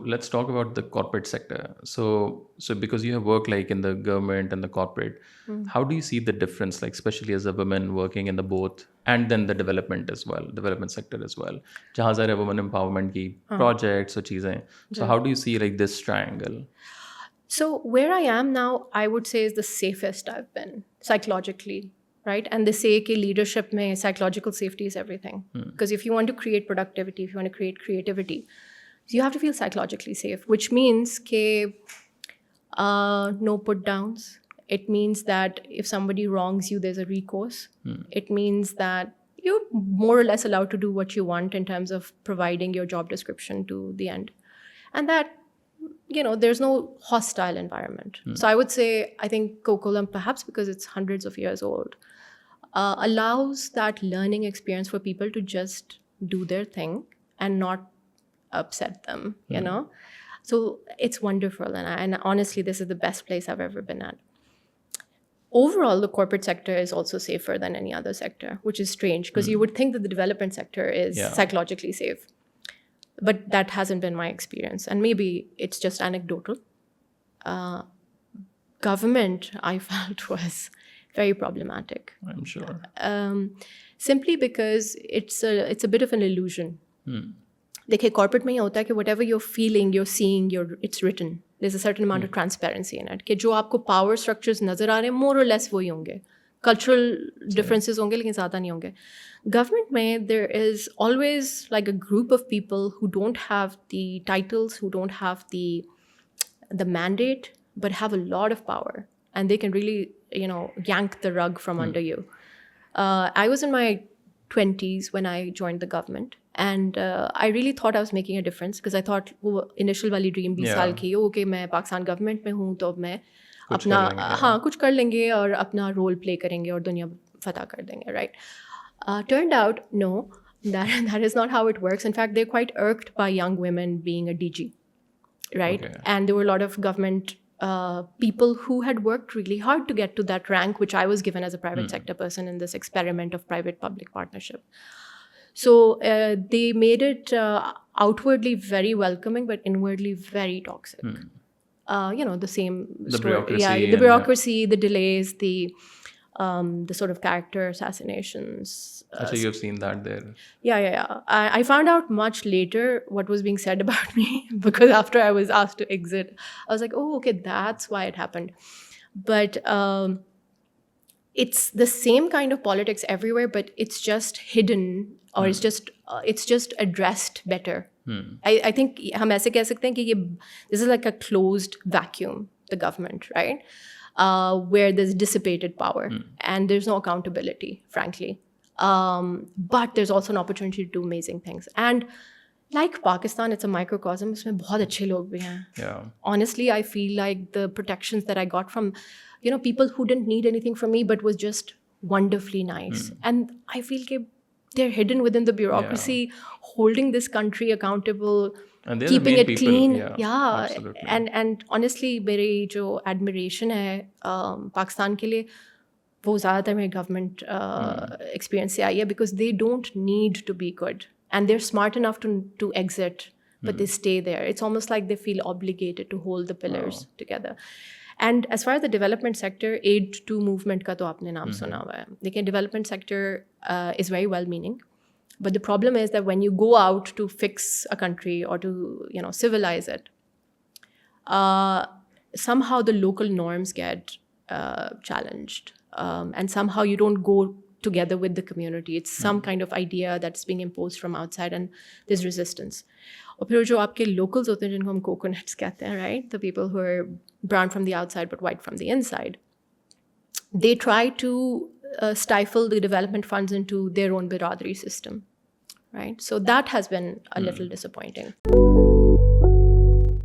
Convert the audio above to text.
let's talk about the corporate sector. So because you have worked like in the government and the corporate, how do you see the difference, like especially as a woman working in the both and then the development as well, development sector as well, जहाँ सारे women empowerment की projects और चीजें. So how do you see like this triangle? So where I am now, I would say is the safest I've been psychologically, right? And they say that leadership mein psychological safety is everything. Because if you want to create productivity, if you want to create creativity, you have to feel psychologically safe, which means no put downs. It means that if somebody wrongs you, there's a recourse. It means that you're more or less allowed to do what you want in terms of providing your job description to the end. And that, there's no hostile environment. So I would say, I think Coquitlam, perhaps because it's hundreds of years old, allows that learning experience for people to just do their thing and not upset them, So it's wonderful. And honestly, this is the best place I've ever been at. Overall, the corporate sector is also safer than any other sector, which is strange because you would think that the development sector is psychologically safe. But that hasn't been my experience. And maybe it's just anecdotal. Government, I felt, was very problematic. I'm sure. Simply because it's a bit of an illusion. देखिए corporate में ये होता है कि whatever you're feeling, you're seeing, it's written. There's a certain amount of transparency in it. कि जो आपको power structures नज़र आ रहे हैं, more or less वही होंगे. Cultural differences होंगे, लेकिन ज़्यादा नहीं होंगे. Government में, there is always like a group of people who don't have the titles, who don't have the mandate, but have a lot of power. And they can really, yank the rug from under you. I was in my 20s when I joined the government. And I really thought I was making a difference because I thought वो initial वाली dream 20 साल की okay मैं Pakistan government में हूँ तो अब मैं अपना कुछ कर लेंगे और अपना role play करेंगे और दुनिया फतह कर देंगे, right? Turned out, no, that is not how it works. In fact, they're quite irked by young women being a DG, right? Okay. And there were a lot of government people who had worked really hard to get to that rank, which I was given as a private sector person in this experiment of private-public partnership. So they made it outwardly very welcoming, but inwardly very toxic. The same story. The bureaucracy, the delays, the sort of character assassinations. So you've seen that there. Yeah. I found out much later what was being said about me because after I was asked to exit, I was like, oh, okay, that's why it happened. But it's the same kind of politics everywhere, but it's just hidden or it's just addressed better. I think हम ऐसे कह सकते हैं कि this is like a closed vacuum, the government, right? Where there's dissipated power and there's no accountability, frankly. But there's also an opportunity to do amazing things. And like Pakistan, it's a microcosm. इसमें बहुत अच्छे लोग भी हैं. Yeah. Honestly, I feel like the protections that I got from, people who didn't need anything from me but was just wonderfully nice. And I feel like they're hidden within the bureaucracy, holding this country accountable, keeping it clean. Yeah. And honestly, मेरी जो admiration है पाकिस्तान के लिए वो ज़्यादातर मेरे government experience से आई है because they don't need to be good and they're smart enough to exit, but they stay there. It's almost like they feel obligated to hold the pillars together. And as far as the development sector, Aid to Movement का तो आपने नाम सुना हुआ है. लेकिन development sector is very well-meaning. But the problem is that when you go out to fix a country or to, civilize it, somehow the local norms get challenged. And somehow you don't go together with the community. It's some kind of idea that's being imposed from outside and there's resistance. और फिर जो आपके locals होते हैं जिनको हम coconuts कहते हैं, right? The people who are brown from the outside but white from the inside. They try to stifle the development funds into their own biradari system, right? So that has been a little disappointing.